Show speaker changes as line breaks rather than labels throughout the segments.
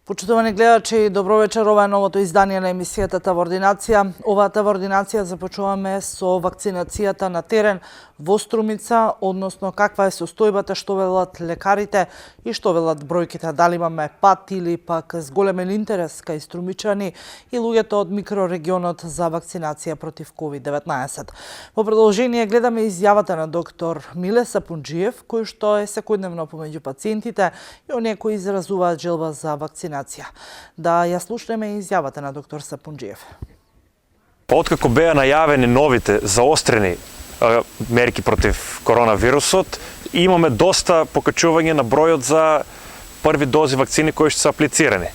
Почитувани гледачи, добро вечер, ова е новото издание на емисијата Тавоординација. Оваа Тавоординација започуваме со вакцинацијата на терен во Струмица, односно каква е состојбата, што велат лекарите и што велат бројките, дали имаме пат или пак зголемен интерес кај струмичани и луѓето од микрорегионот за вакцинација против COVID-19. Во продолжение гледаме изјавата на доктор Миле Сапунџиев, кој што е секојдневно помеѓу пациентите и оние кои изразуваат желба за вакцинација. Да ја слушнеме изјавата на доктор Сапунџиев.
Откако беа најавени новите заострени мерки против коронавирусот, имаме доста покачување на бројот за први дози вакцини кои што се аплицирани.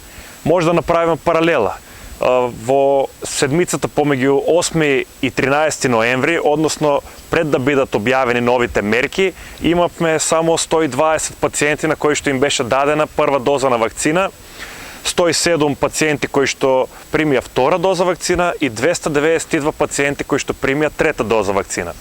Може да направиме паралела. Во седмицата помеѓу 8 и 13 ноември, односно пред да бидат објавени новите мерки, имавме само 120 пациенти на кои што им беше дадена прва доза на вакцина, 107 пациенти кои што примија втора доза вакцина и 292 пациенти кои што примија трета доза вакцина.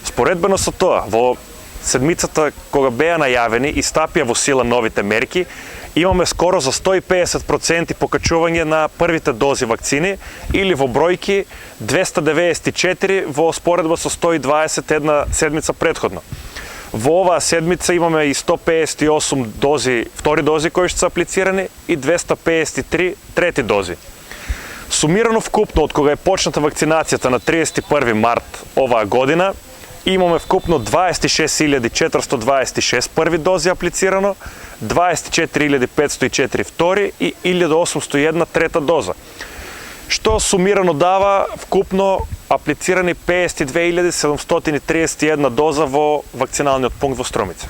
Споредбено со тоа, во седмицата кога беа најавени и стапија во сила новите мерки, имаме скоро за 150% покачување на првите дози вакцини или во бројки 294 во споредба со 120 една седмица предходно. Во оваа седмица имаме и 158 дози, втори дози кои што се аплицирани и 253 трети дози. Сумирано вкупно од кога е почната вакцинацијата на 31 март оваа година, имаме вкупно 26.426 први дози аплицирано, 24.504 втори и 1.801 трета доза. Што сумирано дава вкупно аплицирани 52.731 доза во вакциналниот пункт во Струмица.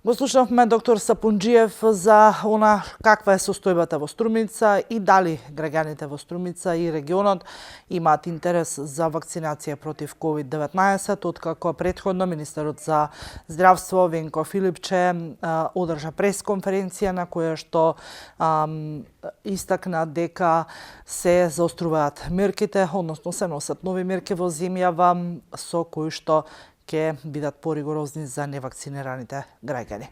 Го слушнавме доктор Сапунџиев за она каква е состојбата во Струмица и дали граѓаните во Струмица и регионот имаат интерес за вакцинација против COVID-19, откако предходно министерот за здравство Венко Филипче одржа пресконференција на која што истакна дека се заоструваат мерките, односно се носат нови мерки во земјава со кои што ќе бидат поригорозни за невакцинираните граѓани.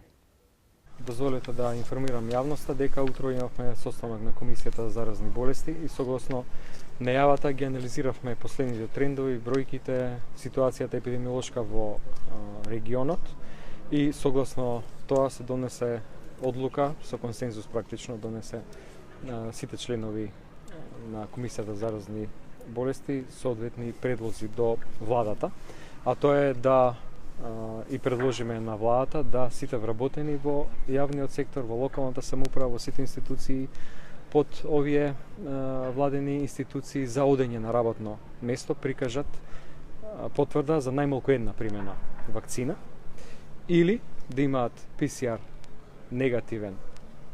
Дозволете да информирам јавноста дека утро имавме состанок на Комисијата за заразни болести и согласно најавата ги анализиравме последните трендови, бројките, ситуацијата епидемиолошка во регионот и согласно тоа се донесе одлука, со консензус практично донесе сите членови на Комисијата за заразни болести соодветни предлози до владата, а тоа е да и предложиме на владата да сите вработени во јавниот сектор, во локалната самоуправа, во сите институции под овие владени институции за одење на работно место прикажат потврда за најмалку една примена вакцина или да имаат PCR негативен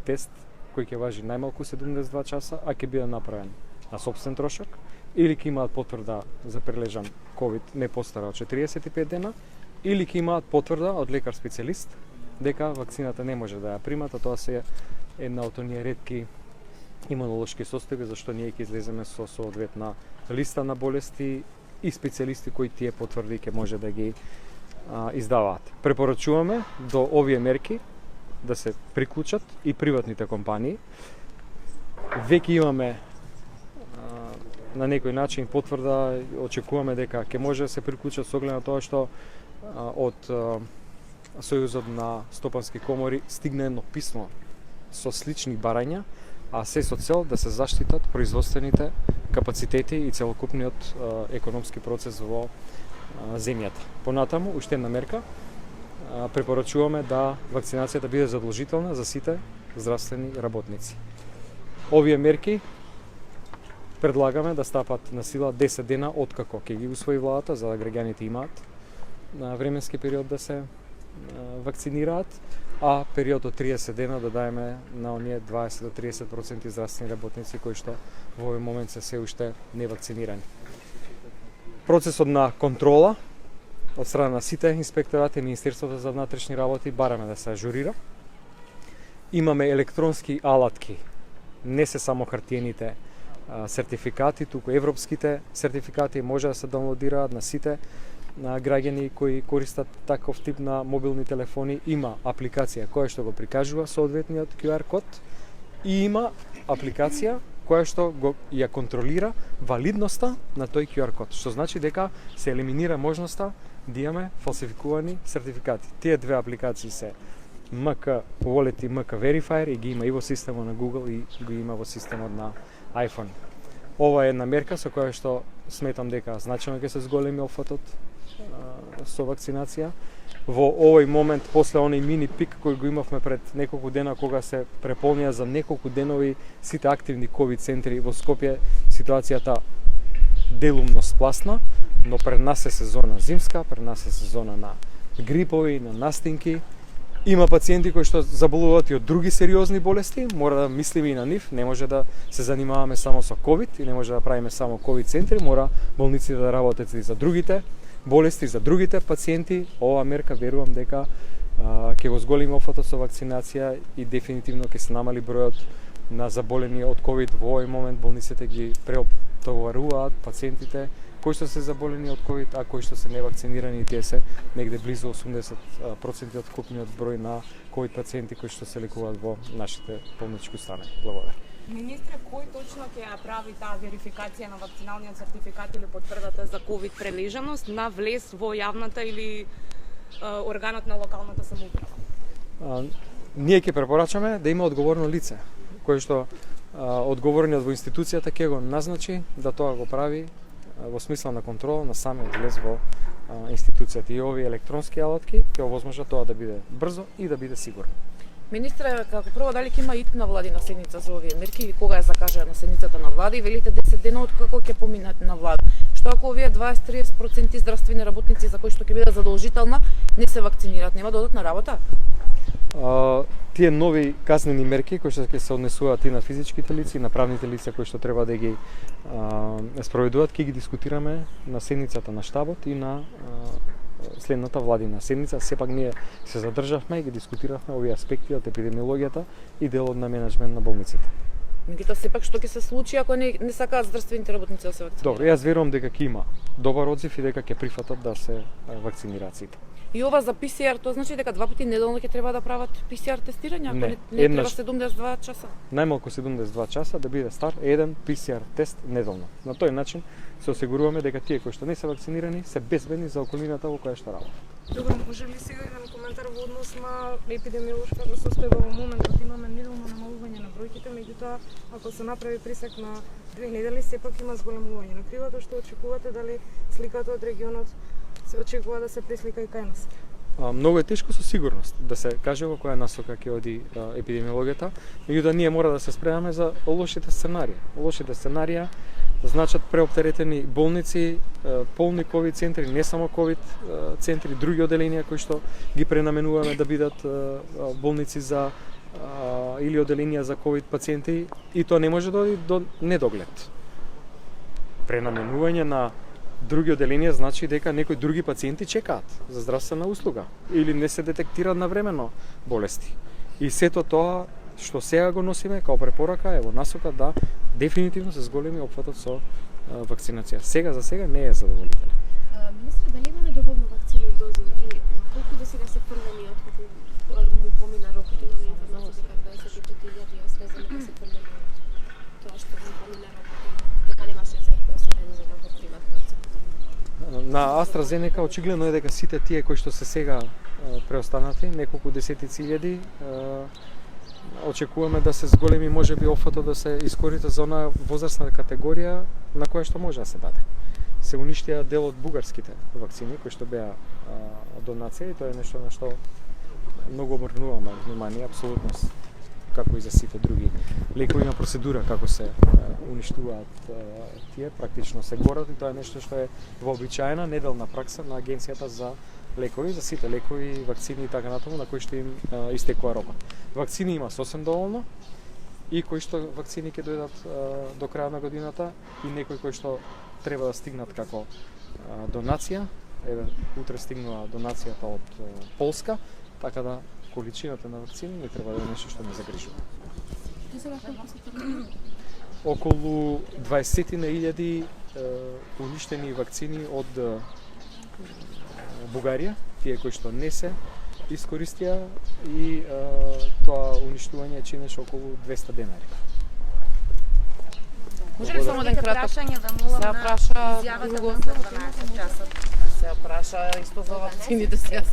тест кој ќе важи најмалку 72 часа, а ќе биде направен на сопствен трошок, или ќе имаат потврда за прележан COVID не постара од 45 дена, или ќе имаат потврда од лекар специјалист дека вакцината не може да ја примат, а тоа се една од оние ретки имунолошки состојби зашто ние ќе излеземе со соодветна листа на болести и специјалисти кои тие потврди ќе може да ги издаваат. Препорачуваме до овие мерки да се приклучат и приватните компании. Веќе имаме на некој начин потврда, очекуваме дека ќе може да се приклучат со оглед на тоа што од Сојузот на стопански комори стигна едно писмо со слични барања, а се со цел да се заштитат производствените капацитети и целокупниот економски процес во земјата. Понатаму, уште една мерка, препорачуваме да вакцинацијата биде задолжителна за сите здравствени работници. Овие мерки предлагаме да стапат на сила 10 дена откако ќе ги усвои владата, за да граѓаните имаат временски период да се вакцинираат, а период од 30 дена да даеме на оние 20 до 30% здравствени работници кои што во овој момент се уште невакцинирани. Процесот на контрола од страна на сите инспекторати и Министерството за внатрешни работи бараме да се ажурира. Имаме електронски алатки, не се само хартиените сертификати, туку европските сертификати може да се даунлодираат на сите на граѓани кои користат таков тип на мобилни телефони. Има апликација која што го прикажува соодветниот QR код и има апликација која што ја контролира валидноста на тој QR код, што значи дека се елиминира можноста да имаме фалсификувани сертификати. Тие две апликации се MK Wallet и MK Verifier и ги има и во системот на Google и ги има во системот на iPhone. Ова е една мерка со која што сметам дека значајно ќе се зголеми опфатот со вакцинација. Во овој момент, после оној мини пик кој го имавме пред неколку дена, кога се преполнија за неколку денови сите активни ковид центри во Скопје, ситуацијата делумно спласна, но пред нас е сезона зимска, пред нас е сезона на грипови, на настинки. Има пациенти кои што заболуваат и од други сериозни болести, мора да мислиме и на нив, не може да се занимаваме само со ковид и не може да правиме само ковид центри, мора болниците да работат и за другите болести, за другите пациенти. Ова мерка верувам дека ќе го зголеми опфатот со вакцинација и дефинитивно ќе се намали бројот на заболени од ковид. Во овој момент болниците ги преоптоваруваат пациентите кои што се заболени од ковид, а кои што се невакцинирани, тие се негде близу 80% од вкупниот број на ковид пациенти кои што се лекуваат во нашите болнички установи. Благодарам.
Министре, кој точно ќе ја прави таа верификација на вакциналниот сертификат или потврдата за ковид прележаност на влез во јавната или органот на локалната самоуправа?
Ние ќе препорачаме да има одговорно лице, кој што одговорниот во институцијата ќе го назначи да тоа го прави во смисла на контрола на самиот влез во институцијата. И овие електронски алатки ќе овозможат тоа да биде брзо и да биде сигурно.
Министре, како прво, дали ќе има итна владина седница за овие мерки или кога е закажана седницата на влада и велите 10 дена од како ќе поминат на влада? Што ако овие 20-30% здравствени работници за кои што ќе биде задолжителна не се вакцинираат, нема да одат на работа?
Тие нови казнени мерки кои што ќе се однесуваат и на физичките лица и на правните лица кои што треба да ги спроведуваат, ќе ги дискутираме на седницата на штабот и на следната владина седница. Сепак ние се задржавме и ги дискутиравме овие аспекти од епидемиологијата и делот на менеджмент на болниците.
Меѓутоа сепак што ќе се случи ако не сакаат здравствените работници да се вакцинираат?
Добро, јас верувам дека ќе има добар одзив и дека ќе прифатат да се вакцинираат сите.
И ова за ПСР, тоа значи дека 2 пати неделно ќе треба да прават ПСР тестирање, ако
Не,
не треба 72 часа?
Најмалку 72 часа да биде стар еден ПСР тест неделно. На тој начин се осигуруваме дека тие кои што не се вакцинирани се безбедни за околината во која што работат.
Добро, може ли сега еден коментар во однос на епидемиолошката состојба во моментот? Имаме неделно намалување на бројките, меѓутоа ако се направи пресек на 2 недели, сепак има зголемување на кривото. Што очекувате, дали сликата од регионот се очекува да се преслика и кај нас?
Многу е тешко со сигурност да се каже во која насока ќе оди епидемиологијата, меѓутоа ние мора да се спремаме за лошите сценарии. Лошите сценарија значат преоптеретени болници, полни ковид центри, не само ковид центри, други оделенија кои што ги пренаменуваме да бидат болници за или оделенија за ковид пациенти, и тоа не може да оди до недоглед. Пренаменување на други оделенија значи дека некои други пациенти чекаат за здравствена услуга или не се детектираат навремено болести. И сето тоа што сега го носиме као препорака е во насока да дефинитивно се зголеми опфатот со вакцинација. Сега за сега не е задоволителен.
Министре, дали имаме доволно вакцини и дози? Колку до сега се фрлени откако му помина рокот? Имаме информација дека 25.000, а свезано да се фрлени тоа што му помина рокот, дека немаше заинтересирани за да го примат вакцината.
На AstraZeneca очигледно е дека сите тие кои што се сега преостанати, неколку десетици илјади, очекуваме да се зголеми можеби опфатот да се искористи за онаа возрастна категорија на која што може да се даде. Се уништија дел од бугарските вакцини кои што беа донација и тоа е нешто на што многу обрнуваме внимание, апсолутно како и за сите други лекови, има процедура како се уништуваат тие, практично се горат и тоа е нешто што е вообичаена неделна пракса на Агенцијата за лекови, за сите лекови, вакцини и така натаму на кои што им истекува рокот. Вакцини има сосем доволно и кои што вакцини ќе дојдат до крај на годината и некои кои што треба да стигнат како донација. Еве, утре стигнува донацијата од Полска, така да количината на вакцини не треба да е нешто што не загрижува. Околу 20.000 уништени вакцини од Бугарија, тие кои што не се искористија и тоа уништување чинеше околу 200 денари.
Може ли само еден краток?
Прашање да молам
Се
на
праша
изјавата
друго.
до 12 часот.
Се праша исто за вакцините се.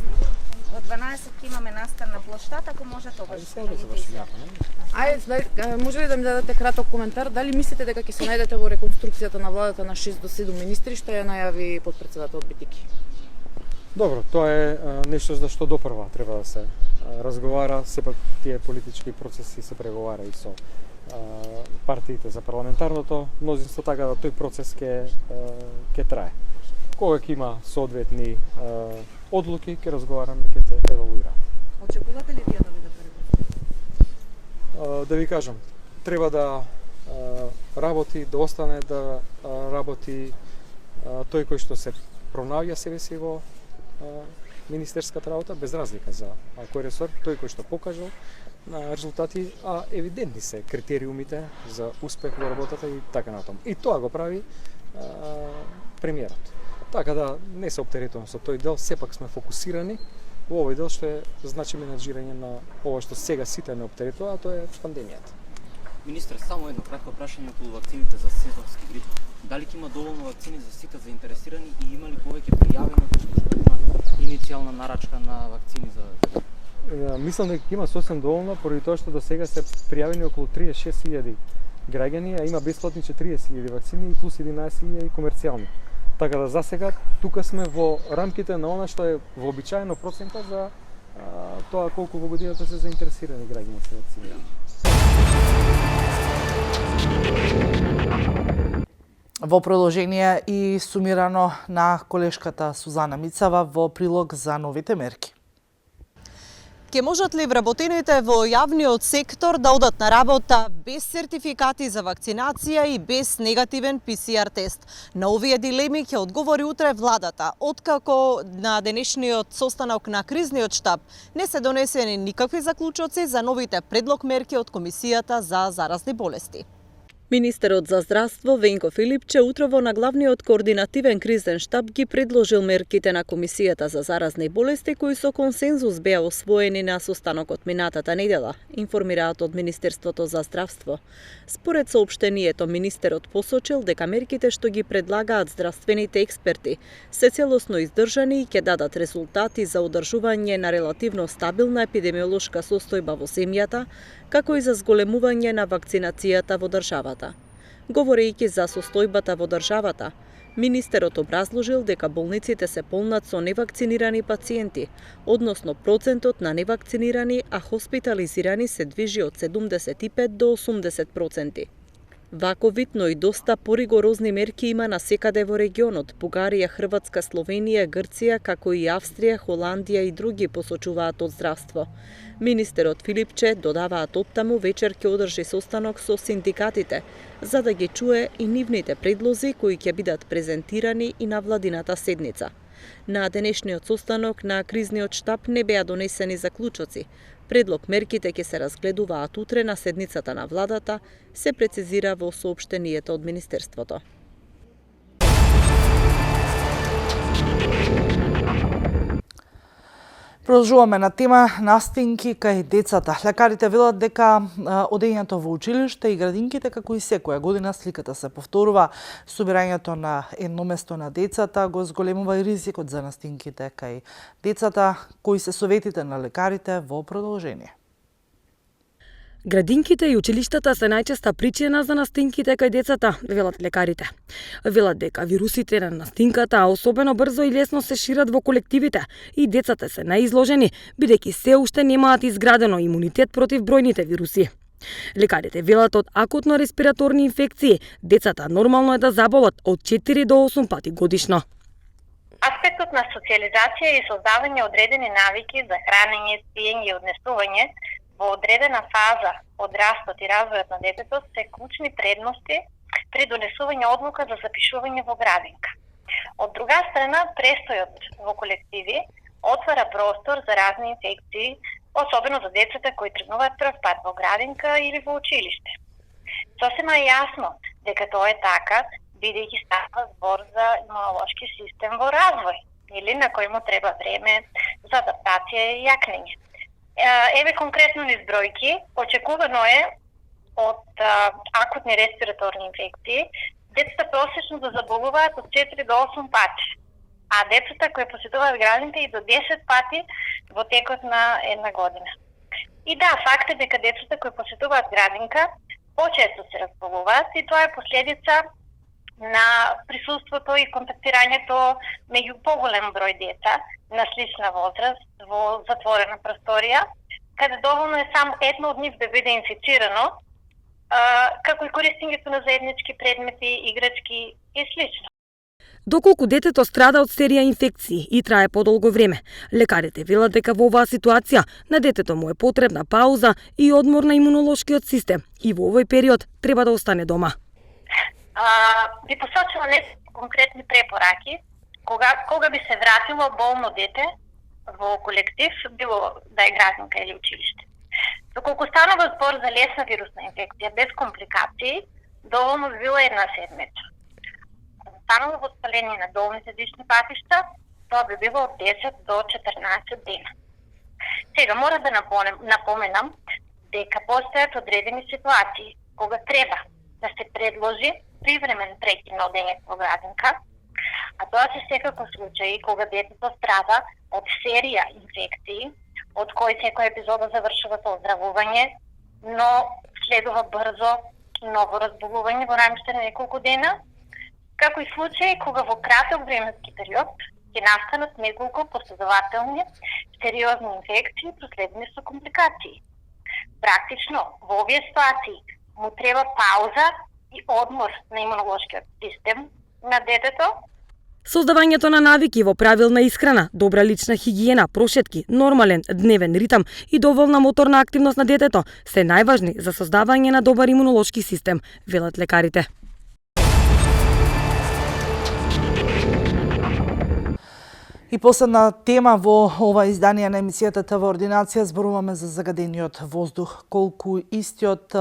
Од 12 имаме настана площад, ако може тогаш.
Сега да заврши јако, не?
Ајде, може ли да ми дадете краток коментар? Дали мислите дека ќе се најдете во реконструкцијата на владата на 6 до 7 министри, што ја најави потпредседател Битики?
Добро, тоа е нешто за што допрва треба да се разговара, сепак тие политички процеси се преговара и со партиите за парламентарното мнозинство, така да тој процес ќе трае. Кога ќе има соодветни одлуки, ќе разговараме, ќе се евалуира.
Очекувате ли вие да биде
Да ви кажам, треба да работи, да остане да работи тој кој што се пронаоѓа себе си во министерската работа, без разлика за кој ресор, тој кој што покажал резултати, а евидентни се критериумите за успех во работата и така натаму. И тоа го прави премиерот. Така да не се оптеретувам со тој дел, сепак сме фокусирани во овој дел што е значи менеджирање на ова што сега сите не оптеретува, а тоа е пандемијата.
Министре, само едно кратко прашање околу вакцините за сезонски грип. Дали ќе има доволно вакцини за сите заинтересирани и има ли повеќе пријавено што има иницијална нарачка на вакцини за
Мислам дека има сосем доволно, поради тоа што до сега се пријавени околу 36.000 граѓани, а има бесплатни 40.000 вакцини и плюс 11.000 комерцијални. Така да за сега тука сме во рамките на она што е вообичаено процента за тоа колку во годината се заинтересирани граѓани се вакцинирани.
Во продолжение и сумирано на колешката Сузана Мицава во прилог за новите мерки.
Ке можат ли вработените во јавниот сектор да одат на работа без сертификати за вакцинација и без негативен ПСР тест? На овие дилеми ќе одговори утре владата, откако на денешниот состанок на кризниот штаб не се донесени никакви заклучоци за новите предлог мерки од Комисијата за заразни болести. Министерот за здравство Венко Филипче утрово на главниот координативен кризен штаб ги предложил мерките на Комисијата за заразни болести кои со консензус беа освоени на состанокот минатата недела, информираат од Министерството за здравство. Според соопштението, министерот посочил дека мерките што ги предлагаат здравствените експерти се целосно издржани и ќе дадат резултати за одржување на релативно стабилна епидемиолошка состојба во земјата, како и за зголемување на вакцинацијата во државата. Говорејќи за состојбата во државата, министерот образложил дека болниците се полнат со невакцинирани пациенти, односно процентот на невакцинирани, а хоспитализирани се движи од 75 до 80%. Вако вид, но и доста поригорозни мерки има насекаде во регионот. Бугарија, Хрватска, Словенија, Грција, како и Австрија, Холандија и други посочуваат од здравство. Министерот Филипче додаваат оттаму вечер ќе одржи состанок со синдикатите, за да ги чуе и нивните предлози кои ќе бидат презентирани и на владината седница. На денешниот состанок на кризниот штаб не беа донесени заклучоци. Предлог мерките ќе се разгледуваат утре на седницата на владата, се прецизира во соопштението од Министерството.
Продолжуваме на тема настинки кај децата. Лекарите велат дека одењето во училиште и градинките како и секоја година сликата се повторува. Собирањето на едно место на децата го зголемува и ризикот за настинките кај децата, кои се советите на лекарите во продолжение.
Градинките и училиштата се најчеста причина за настинките кај децата, велат лекарите. Велат дека вирусите на настинката особено брзо и лесно се шират во колективите и децата се најизложени, бидејќи се уште немаат изградено имунитет против бројните вируси. Лекарите велат од акутно респираторни инфекции, децата нормално е да заболат од 4 до 8 пати годишно.
Аспектот на социализација и создавање одредени навики за хранење, спиење и однесување во одредена фаза од растот и развојот на детето се клучни предности при донесување одлука за запишување во градинка. Од друга страна, престојот во колективи отвара простор за разни инфекции, особено за децата кои тргнуваат прв пат во градинка или во училиште. Сосема е јасно дека тоа е така, бидејќи става збор за имунолошки систем во развој, или на кој му треба време за адаптација и јакнење. Еве конкретно низ бројки, очекувано е од акутни респираторни инфекции децата просечно да заболуваат од 4 до 8 пати, а децата кои посетуваат градинка и до 10 пати во текот на една година. И да, факт е дека децата кои посетуваат градинка почесто се разболуваат и тоа е последица на присуството и контактирањето меѓу поголем број деца на слична возраст во затворена просторија, каде доволно е само едно од нив да биде инфицирано, како и користењето на заеднички предмети, играчки и слично.
Доколку детето страда од серија инфекции и трае подолго време, лекарите велат дека во оваа ситуација на детето му е потребна пауза и одмор на имунолошкиот систем и во овој период треба да остане дома.
Би посочила конкретни препораки кога би се вратило болно дете во колектив, било да е градинка или училиште. Доколку станува збор за лесна вирусна инфекција без компликации, доволно би била една седмица. Станува воспаление на долните дишни патишта, тоа би било од 10 до 14 дена. Сега мора да напоменам дека постојат одредени ситуации кога треба да се предложи привремен прекин на одењето во градинка, а тоа се секако случаи кога детето страда од серија инфекции, од кои секоја епизода завршува со оздравување, но следува брзо ново разболување во рамките на неколку дена, како и случаи кога во краток временски период ќе настанат неколку последователни сериозни инфекции проследени со компликации. Практично, во овие ситуации му треба пауза и одмор на имунолошкиот систем на детето.
Создавањето на навики во правилна исхрана, добра лична хигиена, прошетки, нормален дневен ритам и доволна моторна активност на детето се најважни за создавање на добар имунолошки систем, велат лекарите.
И последна тема во ова издание на емисијата ТВ Ординација зборуваме за загадениот воздух, колку истиот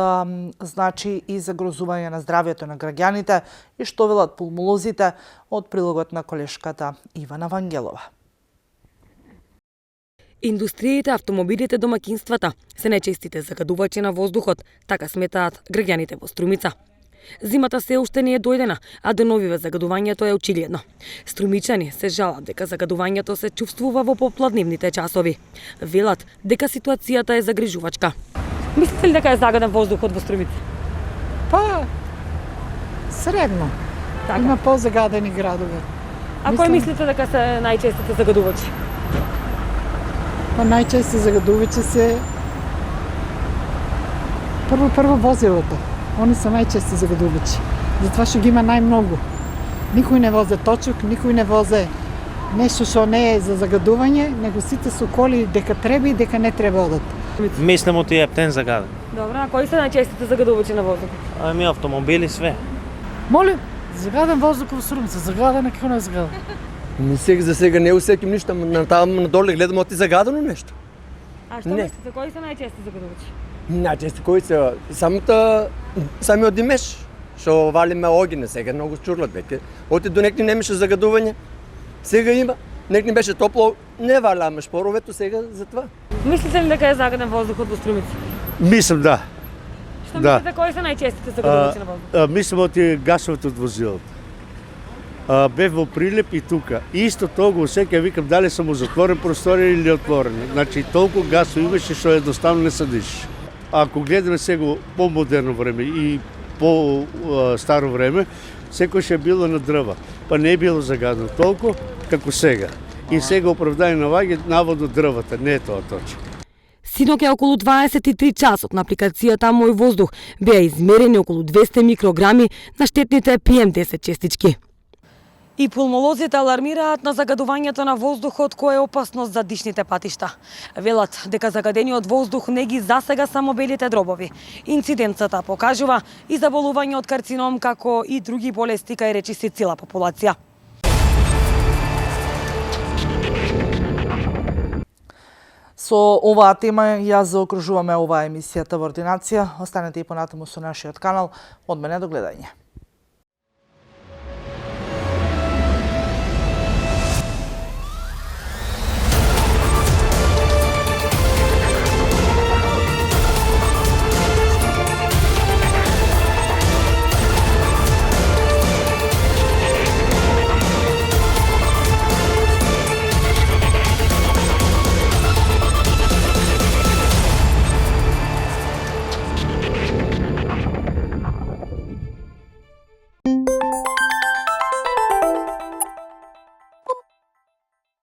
значи и загрозување на здравјето на граѓаните и што велат пулмолозите од прилогот на колешката Ивана Вангелова.
Индустриите, автомобилите, домакинствата се најчестите загадувачи на воздухот, така сметаат граѓаните во Струмица. Зимата се уште не е дојдена, а деновиве загадувањето е очигледно. Струмичани се жалат дека загадувањето се чувствува во попладнивните часови. Велат дека ситуацијата е загрижувачка. Мислите ли дека е загаден воздухот во Струмица?
Па, средно.
Така.
Има позагадени градови.
А кои мислите дека се најчестите загадувачи?
Па најчести загадувачи се прво возилото. Они се најчести загадувачи. Затоа што ги има најмногу. Никој не возе точок, никој не возе нешто што не е за загадување, него сите се коли дека треба и дека не треба одат.
Мислам од тие ептен загаден.
Добро, а кои се најчестите загадувачи на воздухот?
Ами автомобили све.
Молим, загаден воздух во Струмица, загаден како не е загаден.
За сега не усеким ништо, натаму надоле гледам оти загадено нешто.
А што
Не.
мислите, кои се најчести загадувачи?
Најчести кои се самиот димеш, што валиме огине сега, многу чурлат веќе. Оти до некни немаше загадување, сега има. Некни беше топло, не валаме шпоровето сега за това.
Мислите ли дека е загаден воздухот во Струмица?
Мислам, да.
Што
Да.
мислите, кои се најчестите загадувачи на воздухот?
Мислам од тие гасовите од возилото. Бев во Прилеп и тука. И исто тоа го усеќа, викам дали сум во затворен просторија или отворен. Значи толку гасо имаше што едноставно не се диши. ако гледаме сега по-модерно време и по-старо време, секој е било на дрва, па не е било загадено толку како сега. И сега оправдање наваѓа наводно дрвата, не е тоа точно.
Синоќа околу 23 часот на апликацијата Мој воздух беа измерени околу 200 микрограми на штетните PM10 честички. И пулмолозите алармираат на загадувањето на воздухот кој е опасност за дишните патишта. Велат дека загадениот воздух не ги засега само белите дробови. Инциденцата покажува и заболување од карцином како и други болести кај речиси цела популација.
Со оваа тема ја заокружуваме оваа емисијата во ординација. Останете и понатаму со нашиот канал. Од мене до гледање.